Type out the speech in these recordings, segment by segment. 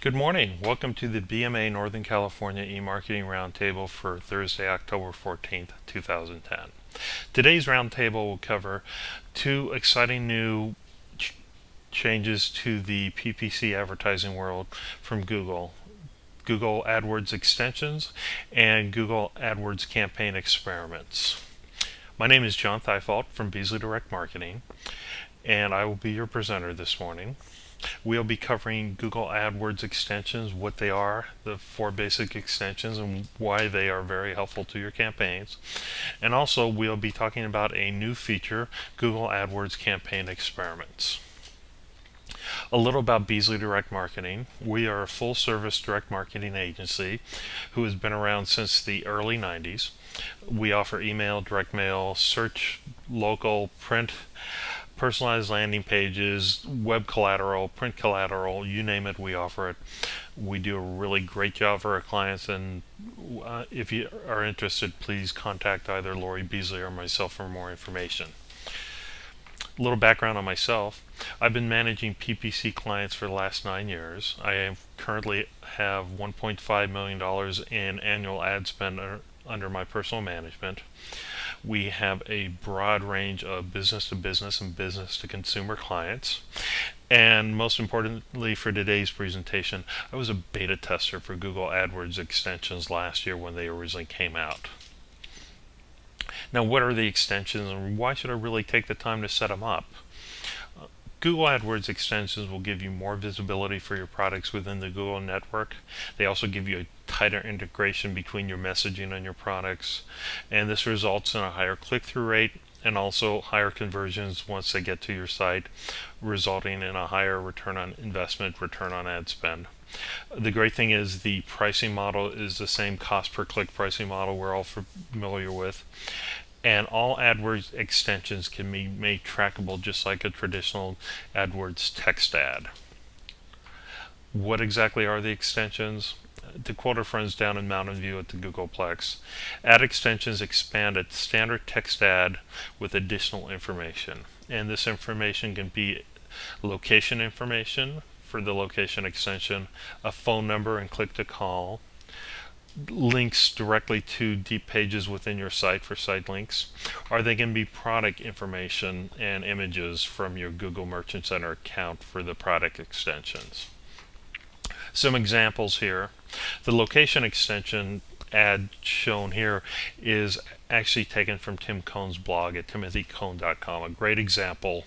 Good morning. Welcome to the BMA Northern California e-marketing roundtable for Thursday, October 14th, 2010. Today's roundtable will cover two exciting new changes to the PPC advertising world from Google AdWords extensions and Google AdWords campaign experiments. My name is John Thiefalt from Beasley Direct Marketing, and I will be your presenter this morning. We'll be covering Google AdWords extensions, what they are, the four basic extensions, and why they are very helpful to your campaigns. And also, we'll be talking about a new feature, Google AdWords campaign experiments. A little about Beasley Direct Marketing. We are a full-service direct marketing agency who has been around since the early 90s. We offer email, direct mail, search, local, print, personalized landing pages, web collateral, print collateral, you name it, we offer it. We do a really great job for our clients, and if you are interested, please contact either Lori Beasley or myself for more information. A little background on myself. I've been managing PPC clients for the last 9 years. I currently have $1.5 million in annual ad spend under my personal management. We have a broad range of business-to-business and business-to-consumer clients. And most importantly for today's presentation, I was a beta tester for Google AdWords extensions last year when they originally came out. Now, what are the extensions and why should I really take the time to set them up? Google AdWords extensions will give you more visibility for your products within the Google network. They also give you a tighter integration between your messaging and your products, and this results in a higher click-through rate and also higher conversions once they get to your site, resulting in a higher return on investment, return on ad spend. The great thing is the pricing model is the same cost per click pricing model we're all familiar with. And all AdWords extensions can be made trackable just like a traditional AdWords text ad. What exactly are the extensions? To quote our friends down in Mountain View at the Googleplex, ad extensions expand a standard text ad with additional information. And this information can be location information for the location extension, a phone number and click to call, links directly to deep pages within your site for site links, or they can be product information and images from your Google Merchant Center account for the product extensions. Some examples here. The location extension ad shown here is actually taken from Tim Cohn's blog at timothycohn.com, a great example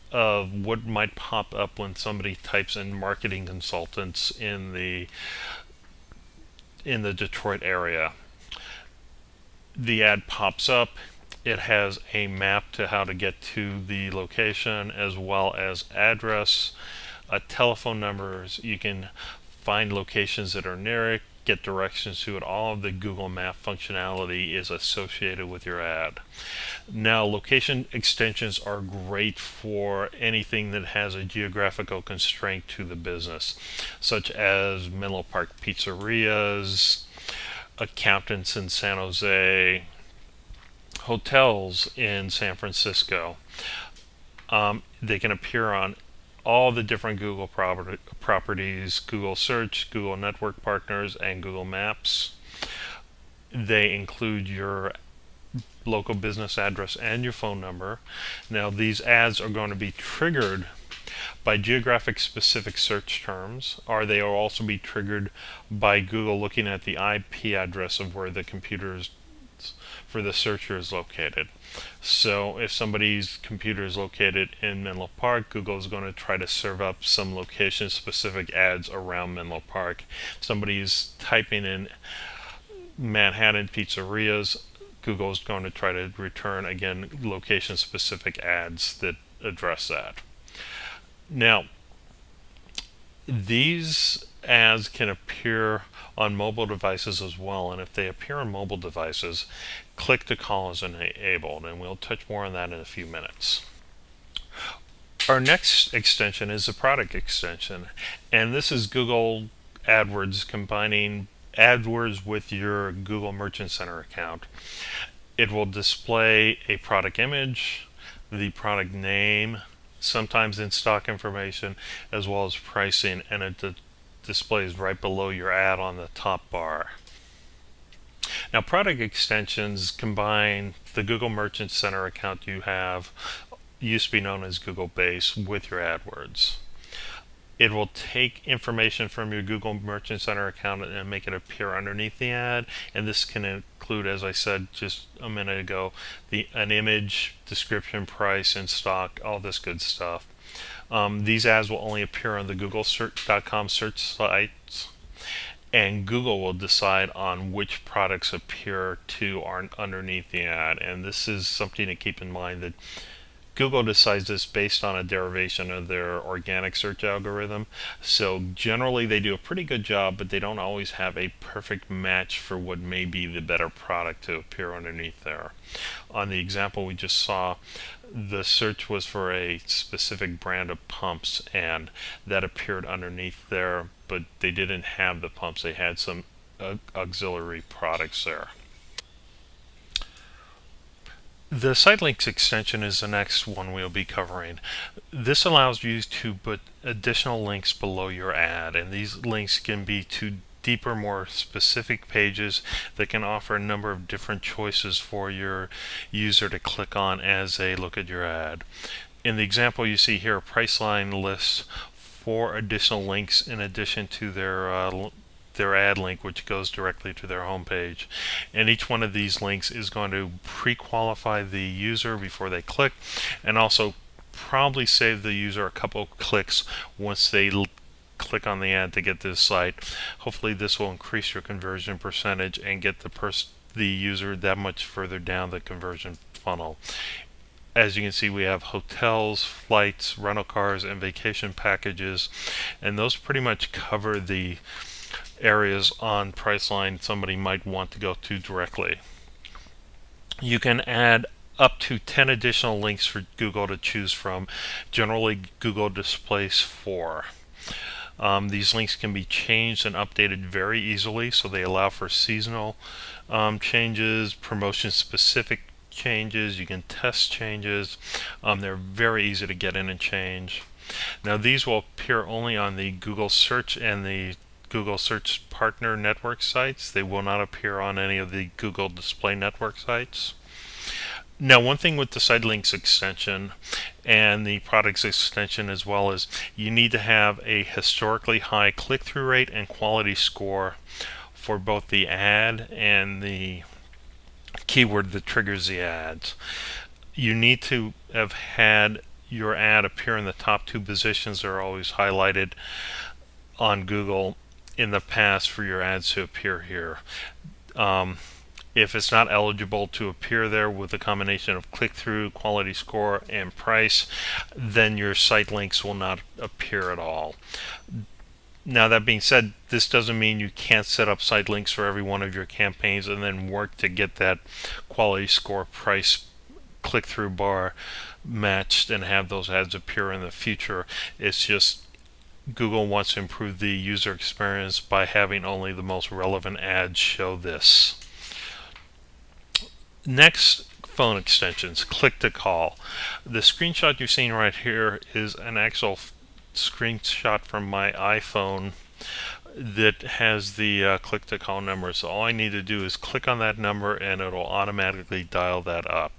of what might pop up when somebody types in marketing consultants in the Detroit area. The ad pops up. It has a map to how to get to the location as well as address, telephone numbers. You can find locations that are near it, get directions to it. All of the Google Map functionality is associated with your ad. Now, location extensions are great for anything that has a geographical constraint to the business, such as Menlo Park pizzerias, accountants in San Jose, hotels in San Francisco. They can appear on all the different Google properties, Google Search, Google Network Partners, and Google Maps. They include your local business address and your phone number. Now, these ads are going to be triggered by geographic specific search terms, or they will also be triggered by Google looking at the IP address of where the computers for the searcher is located. So if somebody's computer is located in Menlo Park, Google is going to try to serve up some location specific ads around Menlo Park. If somebody's typing in Manhattan pizzerias, Google is going to try to return, again, location specific ads that address that. Now, these ads can appear on mobile devices as well, and if they appear on mobile devices, click to call is enabled, and we'll touch more on that in a few minutes. Our next extension is the product extension, and this is Google AdWords combining AdWords with your Google Merchant Center account. It will display a product image, the product name, sometimes in stock information, as well as pricing, and it displays right below your ad on the top bar. Now, product extensions combine the Google Merchant Center account you have, used to be known as Google Base, with your AdWords. It will take information from your Google Merchant Center account and make it appear underneath the ad. And this can include, as I said just a minute ago, an image, description, price, in stock, all this good stuff. These ads will only appear on the Google.com search sites, and Google will decide on which products appear to or underneath the ad. And this is something to keep in mind, that Google decides this based on a derivation of their organic search algorithm. So generally they do a pretty good job, but they don't always have a perfect match for what may be the better product to appear underneath there. On the example we just saw, the search was for a specific brand of pumps, and that appeared underneath there, but they didn't have the pumps. They had some auxiliary products there. The site links extension is the next one we'll be covering. This allows you to put additional links below your ad, and these links can be to deeper, more specific pages that can offer a number of different choices for your user to click on as they look at your ad. In the example you see here, Priceline lists 4 additional links in addition to their ad link, which goes directly to their homepage. And each one of these links is going to pre-qualify the user before they click, and also probably save the user a couple clicks once they click on the ad to get to the site. Hopefully this will increase your conversion percentage and get the user that much further down the conversion funnel. As you can see, we have hotels, flights, rental cars, and vacation packages, and those pretty much cover the areas on Priceline somebody might want to go to directly. You can add up to 10 additional links for Google to choose from. Generally, Google displays 4. These links can be changed and updated very easily, so they allow for seasonal changes, promotion-specific changes. You can test changes. They're very easy to get in and change. Now, these will appear only on the Google Search and the Google Search Partner Network sites. They will not appear on any of the Google Display Network sites. Now, one thing with the site links extension and the products extension as well is you need to have a historically high click-through rate and quality score for both the ad and the keyword that triggers the ads. You need to have had your ad appear in the top 2 positions that are always highlighted on Google in the past for your ads to appear here. If it's not eligible to appear there with a combination of click-through, quality score, and price, then your site links will not appear at all. Now, that being said, this doesn't mean you can't set up site links for every one of your campaigns and then work to get that quality score, price, click-through bar matched and have those ads appear in the future. It's just Google wants to improve the user experience by having only the most relevant ads show this. Next, phone extensions, click to call. The screenshot you're seeing right here is an actual screenshot from my iPhone that has the click to call number. So all I need to do is click on that number and it'll automatically dial that up.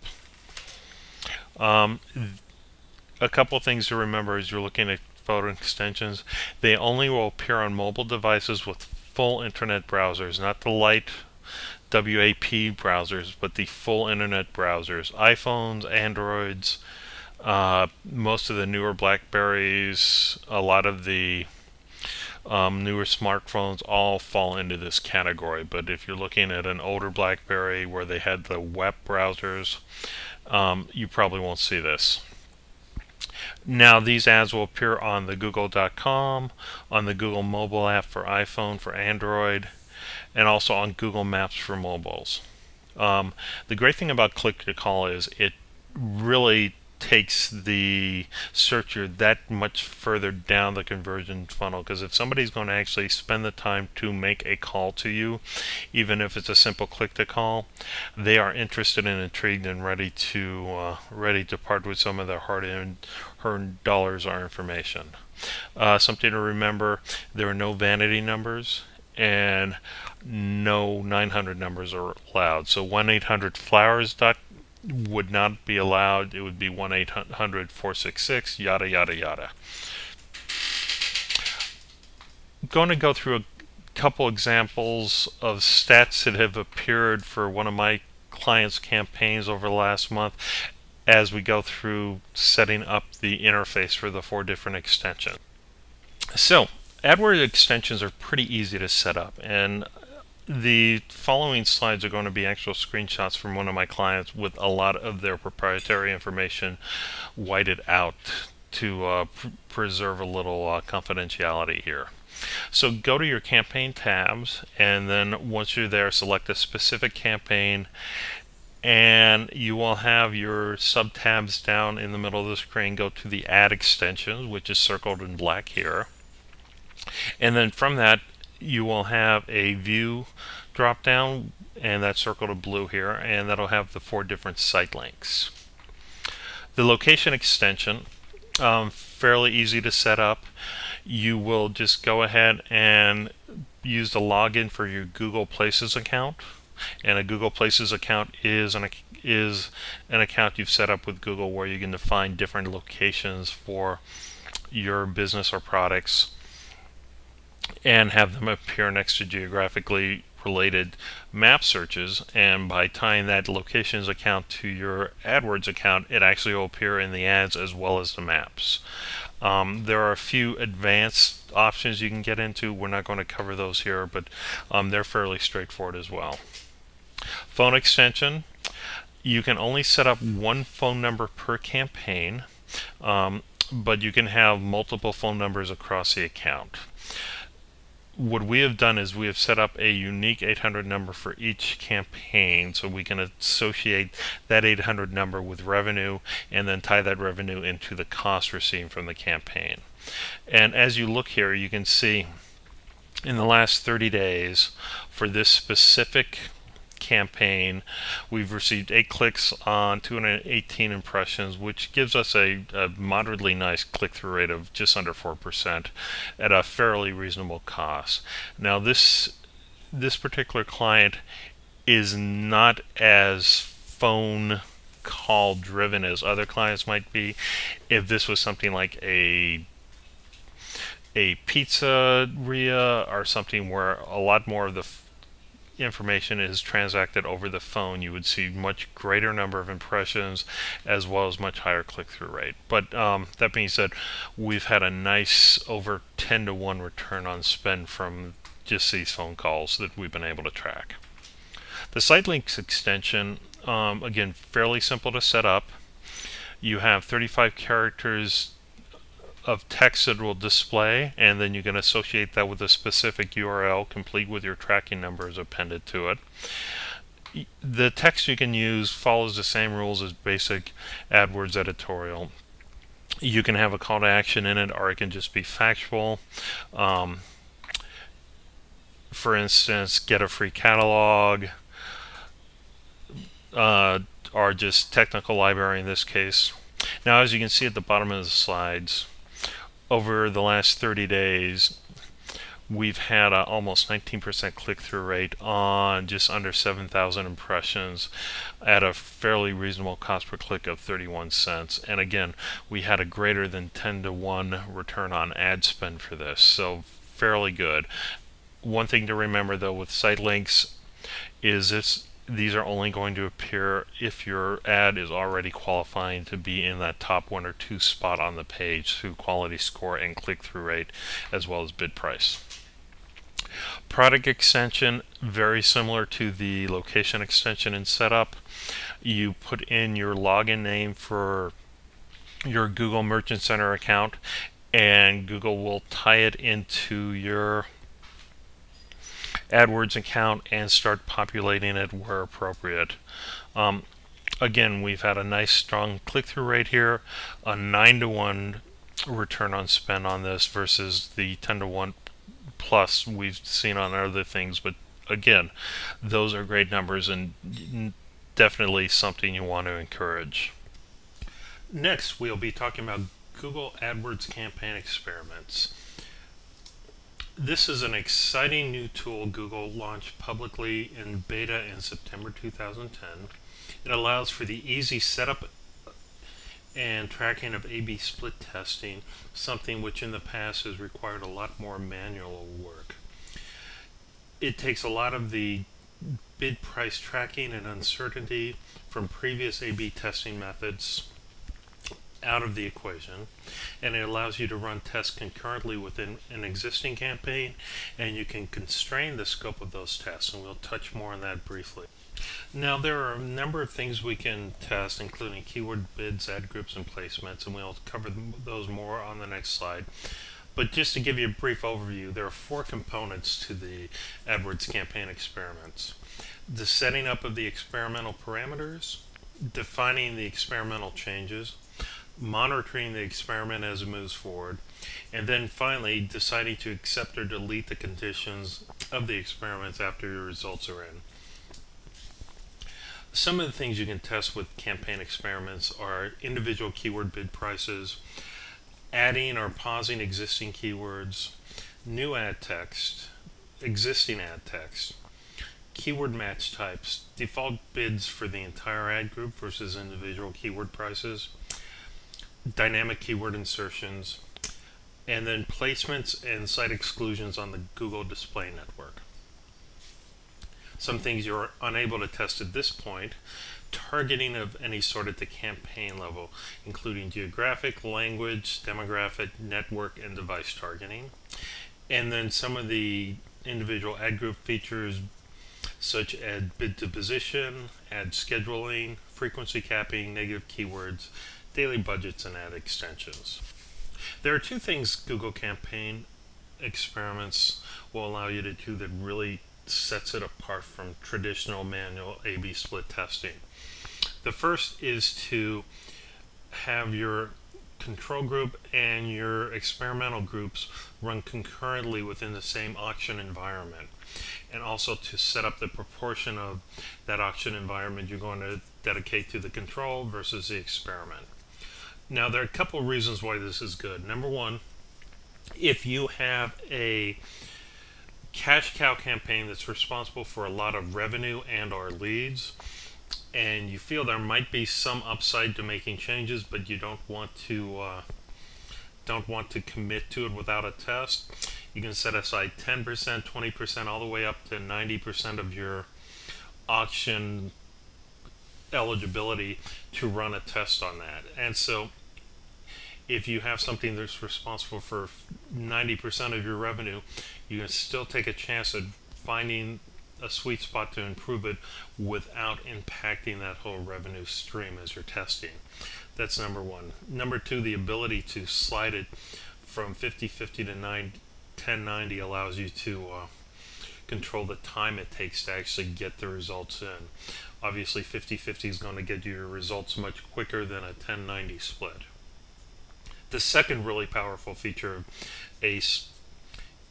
A couple things to remember as you're looking at phone extensions. They only will appear on mobile devices with full internet browsers, not the light WAP browsers, but the full internet browsers. iPhones, Androids, most of the newer Blackberries, a lot of the newer smartphones all fall into this category. But if you're looking at an older Blackberry where they had the web browsers, you probably won't see this. Now, these ads will appear on the Google.com, on the Google mobile app for iPhone, for Android, and also on Google Maps for mobiles. The great thing about click to call is it really takes the searcher that much further down the conversion funnel, because if somebody's going to actually spend the time to make a call to you, even if it's a simple click to call, they are interested and intrigued and ready to part with some of their her dollars are information. Something to remember, there are no vanity numbers and no 900 numbers are allowed. So 1-800-Flowers would not be allowed. It would be 1-800-466, yada, yada, yada. I'm going to go through a couple examples of stats that have appeared for one of my clients' campaigns over the last month as we go through setting up the interface for the 4 different extensions. So, AdWords extensions are pretty easy to set up, and the following slides are going to be actual screenshots from one of my clients with a lot of their proprietary information whited out to preserve a little confidentiality here. So go to your campaign tabs, and then once you're there, select a specific campaign, and you will have your sub tabs down in the middle of the screen. Go to the Add Extensions, which is circled in black here, and then from that you will have a View drop down, and that's circled in blue here, and that'll have the 4 different site links. The location extension, fairly easy to set up. You will just go ahead and use the login for your Google Places account, and a Google Places account is an account you've set up with Google where you can define different locations for your business or products and have them appear next to geographically related map searches, and by tying that locations account to your AdWords account, it actually will appear in the ads as well as the maps. There are a few advanced options you can get into. We're not going to cover those here, but they're fairly straightforward as well. Phone extension, you can only set up 1 phone number per campaign, but you can have multiple phone numbers across the account. What we have done is we have set up a unique 800 number for each campaign, so we can associate that 800 number with revenue and then tie that revenue into the cost received from the campaign. And as you look here, you can see in the last 30 days for this specific campaign, we've received 8 clicks on 218 impressions, which gives us a moderately nice click-through rate of just under 4% at a fairly reasonable cost. Now this particular client is not as phone call driven as other clients might be. If this was something like a pizzeria or something where a lot more of the information is transacted over the phone, you would see much greater number of impressions as well as much higher click-through rate. But that being said, we've had a nice over 10-to-1 return on spend from just these phone calls that we've been able to track. The site links extension, again, fairly simple to set up. You have 35 characters of text that will display, and then you can associate that with a specific URL complete with your tracking numbers appended to it. The text you can use follows the same rules as basic AdWords editorial. You can have a call to action in it, or it can just be factual. For instance, get a free catalog, or just technical library in this case. Now, as you can see at the bottom of the slides, over the last 30 days, we've had a almost 19% click-through rate on just under 7,000 impressions at a fairly reasonable cost per click of 31 cents. And again, we had a greater than 10-to-1 return on ad spend for this, so fairly good. One thing to remember though with site links is these are only going to appear if your ad is already qualifying to be in that top 1 or 2 spot on the page through quality score and click-through rate as well as bid price. Product extension, very similar to the location extension in setup. You put in your login name for your Google Merchant Center account, and Google will tie it into your AdWords account and start populating it where appropriate. Again, we've had a nice strong click-through rate here, a 9-to-1 return on spend on this versus the 10-to-1 plus we've seen on other things. But again, those are great numbers and definitely something you want to encourage. Next, we'll be talking about Google AdWords campaign experiments. This is an exciting new tool Google launched publicly in beta in September 2010. It allows for the easy setup and tracking of A/B split testing, something which in the past has required a lot more manual work. It takes a lot of the bid price tracking and uncertainty from previous A/B testing methods out of the equation, and it allows you to run tests concurrently within an existing campaign, and you can constrain the scope of those tests, and we'll touch more on that briefly. Now, there are a number of things we can test, including keyword bids, ad groups, and placements, and we'll cover those more on the next slide. But just to give you a brief overview, there are 4 components to the AdWords campaign experiments: the setting up of the experimental parameters, defining the experimental changes, monitoring the experiment as it moves forward, and then finally deciding to accept or delete the conditions of the experiments after your results are in. Some of the things you can test with campaign experiments are individual keyword bid prices, adding or pausing existing keywords, new ad text, existing ad text, keyword match types, default bids for the entire ad group versus individual keyword prices, dynamic keyword insertions, and then placements and site exclusions on the Google Display Network. Some things you're unable to test at this point: targeting of any sort at the campaign level, including geographic, language, demographic, network, and device targeting. And then some of the individual ad group features, such as bid to position, ad scheduling, frequency capping, negative keywords, daily budgets, and ad extensions. There are 2 things Google campaign experiments will allow you to do that really sets it apart from traditional manual A/B split testing. The first is to have your control group and your experimental groups run concurrently within the same auction environment, and also to set up the proportion of that auction environment you're going to dedicate to the control versus the experiment. Now, there are a couple of reasons why this is good. Number one, if you have a cash cow campaign that's responsible for a lot of revenue and or leads, and you feel there might be some upside to making changes, but you don't want to commit to it without a test, you can set aside 10%, 20%, all the way up to 90% of your auction eligibility to run a test on that. And so if you have something that's responsible for 90% of your revenue, you can still take a chance at finding a sweet spot to improve it without impacting that whole revenue stream as you're testing. That's number one. Number 2, the ability to slide it from 50/50 to 10/90 allows you to control the time it takes to actually get the results in. Obviously, 50/50 is going to get you your results much quicker than a 10/90 split. The second really powerful feature of ACE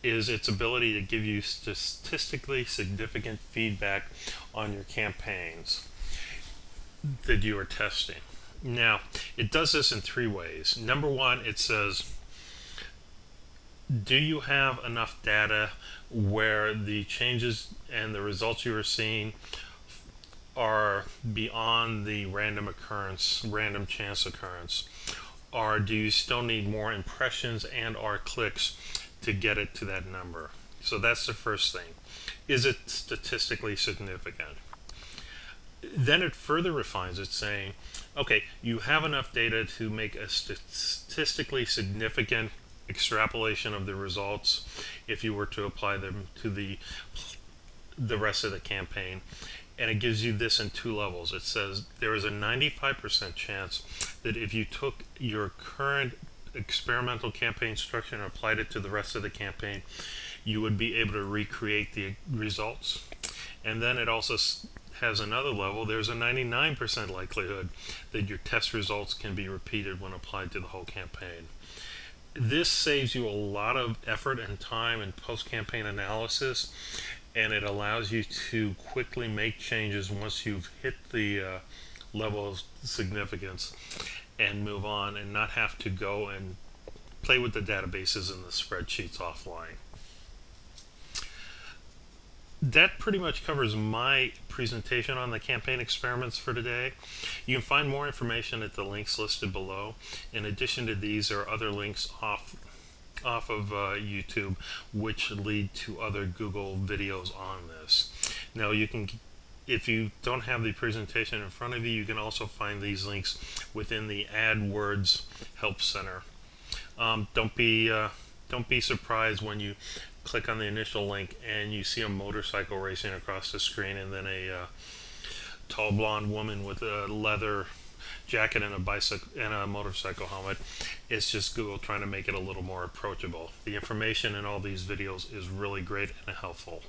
is its ability to give you statistically significant feedback on your campaigns that you are testing. Now, it does this in 3 ways. Number 1, it says, do you have enough data where the changes and the results you are seeing are beyond the random chance occurrence? Or do you still need more impressions and or clicks to get it to that number? So that's the first thing. Is it statistically significant? Then it further refines it, saying, okay, you have enough data to make a statistically significant extrapolation of the results if you were to apply them to the rest of the campaign. And it gives you this in 2 levels. It says there is a 95% chance that if you took your current experimental campaign structure and applied it to the rest of the campaign, you would be able to recreate the results. And then it also has another level. There's a 99% likelihood that your test results can be repeated when applied to the whole campaign. This saves you a lot of effort and time in post-campaign analysis, and it allows you to quickly make changes once you've hit the level of significance. and move on and not have to go and play with the databases and the spreadsheets offline. That pretty much covers my presentation on the campaign experiments for today. You can find more information at the links listed below. In addition to these, there are other links off of YouTube which lead to other Google videos on this. Now you can, if you don't have the presentation in front of you, you can also find these links within the AdWords Help Center. Don't be surprised when you click on the initial link and you see a motorcycle racing across the screen, and then a tall blonde woman with a leather jacket and a motorcycle helmet. It's just Google trying to make it a little more approachable. The information in all these videos is really great and helpful.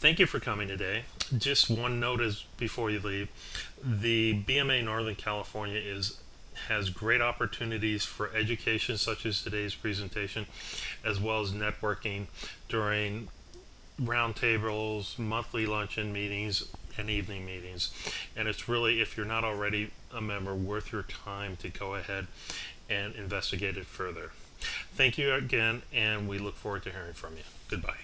Thank you for coming today. Just one note is before you leave, the BMA Northern California has great opportunities for education such as today's presentation, as well as networking during roundtables, monthly luncheon meetings, and evening meetings. And it's really, if you're not already a member, worth your time to go ahead and investigate it further. Thank you again, and we look forward to hearing from you. Goodbye.